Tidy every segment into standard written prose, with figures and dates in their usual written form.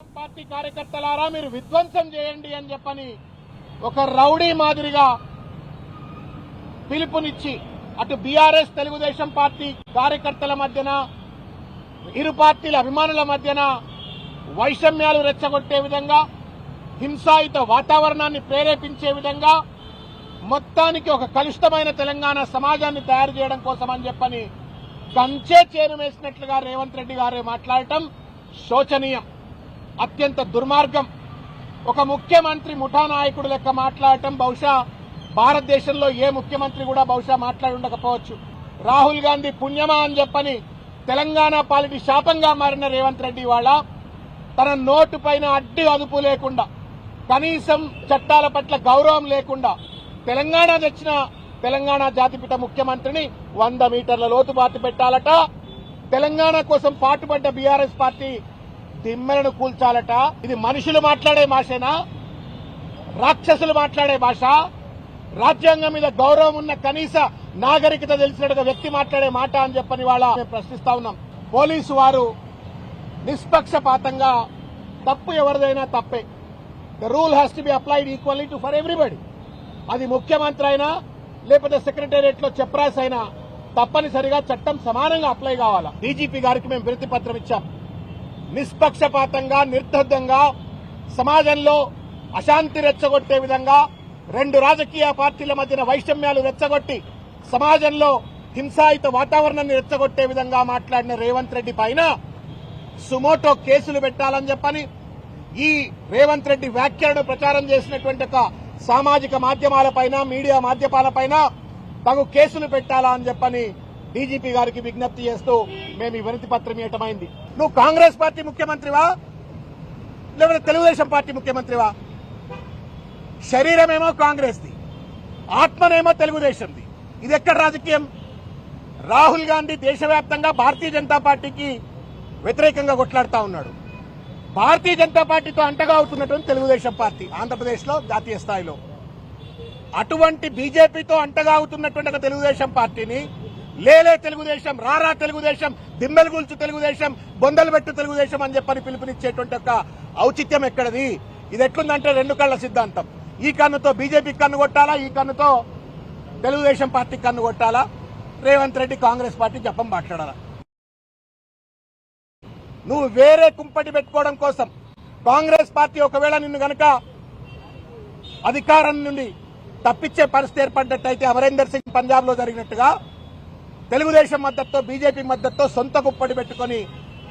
Party కార్యకర్తలారా మీరు విధ్వంసం చేయండి అని చెప్పని ఒక రౌడీ మాదిరిగా పిలుపునిచ్చి అటు బీఆర్ఎస్ తెలుగుదేశం పార్టీ కార్యకర్తల మధ్యన ఇరు పార్టీల అభిమానుల మధ్యన వైషమ్యాలు రెచ్చగొట్టే విధంగా హింసాయుత వాతావరణాన్ని ప్రేరేపించే విధంగా మొత్తానికి ఒక కలుషితమైన తెలంగాణ సమాజాన్ని తయారు చేయడం కోసం అని చెప్పని కంచే చేరు వేసినట్లుగా రేవంత్ రెడ్డి గారు మాట్లాడటం శోచనీయం, అత్యంత దుర్మార్గం. ఒక ముఖ్యమంత్రి ముఠా నాయకుడు లెక్క మాట్లాడటం బహుశా భారతదేశంలో ఏ ముఖ్యమంత్రి కూడా బహుశా మాట్లాడి ఉండకపోవచ్చు. రాహుల్ గాంధీ పుణ్యమా అని చెప్పని తెలంగాణ పాలిటి శాపంగా మారిన రేవంత్ రెడ్డి వాళ్ళ తన నోటు పైన అడ్డు అదుపు లేకుండా, కనీసం చట్టాల పట్ల గౌరవం లేకుండా తెలంగాణ తెచ్చిన తెలంగాణ జాతిపిత ముఖ్యమంత్రిని 100 మీటర్ల లోతు బాతి పెట్టాలట. తెలంగాణ కోసం పాటుపడ్డ బీఆర్ఎస్ పార్టీ దిమ్మెలను కూల్చాలట. ఇది మనుషులు మాట్లాడే భాషేనా? రాక్షసులు మాట్లాడే భాష? రాజ్యాంగం మీద గౌరవం ఉన్న కనీస నాగరికత తెలిసిన వ్యక్తి మాట్లాడే మాట అని చెప్పని వాళ్ళ మేము ప్రశ్నిస్తా ఉన్నాం. పోలీసు వారు నిష్పక్షపాతంగా తప్పు ఎవరిదైనా తప్పే. The rule has to be applied equally to for everybody. అది ముఖ్యమంత్రి అయినా లేకపోతే సెక్రటేరియట్ లో చెప్రాస్ అయినా తప్పనిసరిగా చట్టం సమానంగా అప్లై కావాలా. డీజీపీ గారికి మేము వినతి పత్రం ఇచ్చాం. నిష్పక్షపాతంగా నిర్దోషంగా సమాజంలో అశాంతి రెచ్చగొట్టే విధంగా, రెండు రాజకీయ పార్టీల మధ్యన వైషమ్యాలు రెచ్చగొట్టి సమాజంలో హింసాయుత వాతావరణాన్ని రెచ్చగొట్టే విధంగా మాట్లాడిన రేవంత్ రెడ్డి పైన సుమోటో కేసులు పెట్టాలని చెప్పని, ఈ రేవంత్ రెడ్డి వ్యాఖ్యలను ప్రచారం చేసినటువంటి ఒక సామాజిక మాధ్యమాలపైన, మీడియా మాధ్యమాలపైన తగు కేసులు పెట్టాలా అని చెప్పని డీజీపీ గారికి విజ్ఞప్తి చేస్తూ మేము ఈ వినతి పత్రం ఇవ్వటమైంది. నువ్వు కాంగ్రెస్ పార్టీ ముఖ్యమంత్రివా లేకపోతే తెలుగుదేశం పార్టీ ముఖ్యమంత్రివా? శరీరమేమో కాంగ్రెస్ది, ఆత్మనేమో తెలుగుదేశంది. ఇది ఎక్కడ రాజకీయం? రాహుల్ గాంధీ దేశవ్యాప్తంగా భారతీయ జనతా పార్టీకి వ్యతిరేకంగా కొట్లాడుతా ఉన్నాడు. భారతీయ జనతా పార్టీతో అంటగా అవుతున్నటువంటి తెలుగుదేశం పార్టీ ఆంధ్రప్రదేశ్ లో జాతీయ స్థాయిలో, అటువంటి బీజేపీతో అంటగా అవుతున్నటువంటి ఒక తెలుగుదేశం పార్టీని లేలే తెలుగుదేశం, రారా తెలుగుదేశం, దిమ్మెలు గుల్చు తెలుగుదేశం, బొందలు పెట్టు తెలుగుదేశం అని చెప్పని పిలుపునిచ్చేటువంటి ఒక ఔచిత్యం ఎక్కడది? ఇది ఎట్లుందంటే రెండు కళ్ల సిద్ధాంతం. ఈ కన్నుతో బీజేపీ కన్ను కొట్టాలా, ఈ కన్నుతో తెలుగుదేశం పార్టీ కన్ను కొట్టాలా. రేవంత్ రెడ్డి కాంగ్రెస్ పార్టీ జపం మాట్లాడాలా. నువ్వు వేరే కుంపటి పెట్టుకోవడం కోసం కాంగ్రెస్ పార్టీ ఒకవేళ నిన్ను గనక అధికారం నుండి తప్పించే పరిస్థితి ఏర్పడ్డట్టయితే అమరేందర్ సింగ్ పంజాబ్ లో జరిగినట్టుగా తెలుగుదేశం మద్దతుతో బీజేపీ మద్దతుతో సొంత కుప్పటి పెట్టుకుని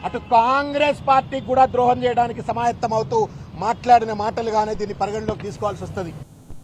అటు కాంగ్రెస్ పార్టీకి కూడా ద్రోహం చేయడానికి సమాయత్తం అవుతూ మాట్లాడిన మాటలుగానే దీన్ని పరిగణలోకి తీసుకోవాల్సి వస్తుంది.